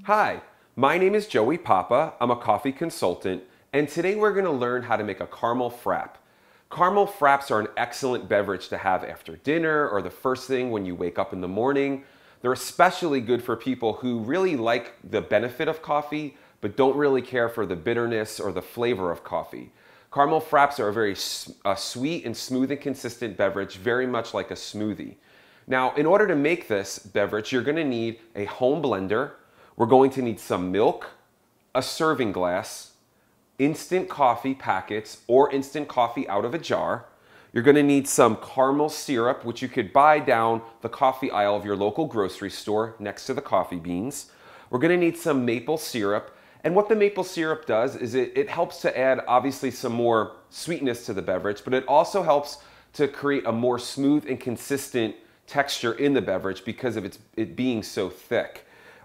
Hi, my name is Joey Papa. I'm a coffee consultant, and today we're going to learn how to make a caramel frappe. Caramel frappes are an excellent beverage to have after dinner or the first thing when you wake up in the morning. They're especially good for people who really like the benefit of coffee, but don't really care for the bitterness or the flavor of coffee. Caramel frappes are a very sweet and smooth and consistent beverage, very much like a smoothie. Now, in order to make this beverage, you're going to need a home blender. We're going to need some milk, a serving glass, instant coffee packets or instant coffee out of a jar. You're going to need some caramel syrup, which you could buy down the coffee aisle of your local grocery store next to the coffee beans. We're going to need some maple syrup. And what the maple syrup does is it helps to add obviously some more sweetness to the beverage, but it also helps to create a more smooth and consistent texture in the beverage because of it being so thick.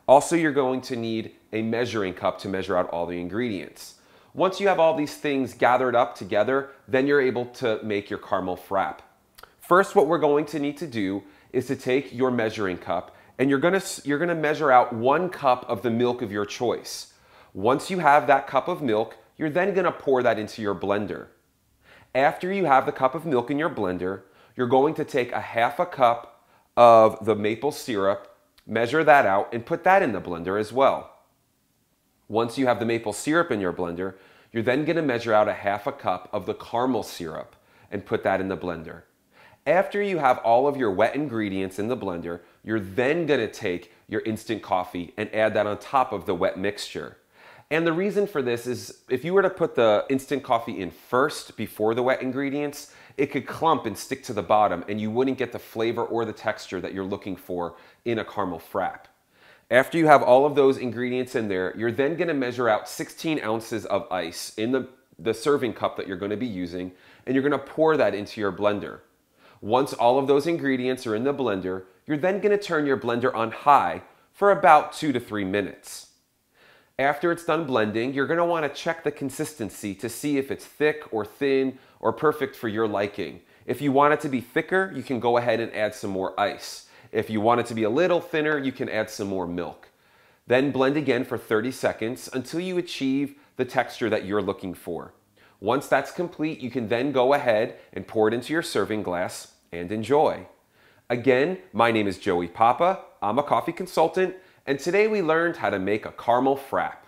Also, you're going to need a measuring cup to measure out all the ingredients. Once you have all these things gathered up together, then you're able to make your caramel frappe. First, what we're going to need to do is to take your measuring cup and you're gonna measure out 1 cup of the milk of your choice. Once you have that cup of milk, you're then gonna pour that into your blender. After you have the cup of milk in your blender, you're going to take a 1/2 cup of the maple syrup, measure that out, and put that in the blender as well. Once you have the maple syrup in your blender, you're then going to measure out a 1/2 cup of the caramel syrup and put that in the blender. After you have all of your wet ingredients in the blender, you're then going to take your instant coffee and add that on top of the wet mixture. And the reason for this is if you were to put the instant coffee in first before the wet ingredients, it could clump and stick to the bottom and you wouldn't get the flavor or the texture that you're looking for in a caramel frappe. After you have all of those ingredients in there, you're then going to measure out 16 ounces of ice in the serving cup that you're going to be using, and you're going to pour that into your blender. Once all of those ingredients are in the blender, you're then going to turn your blender on high for about 2 to 3 minutes. After it's done blending, you're going to want to check the consistency to see if it's thick or thin or perfect for your liking. If you want it to be thicker, you can go ahead and add some more ice. If you want it to be a little thinner, you can add some more milk. Then blend again for 30 seconds until you achieve the texture that you're looking for. Once that's complete, you can then go ahead and pour it into your serving glass and enjoy. Again, my name is Joey Papa. I'm a coffee consultant, and today we learned how to make a caramel frappe.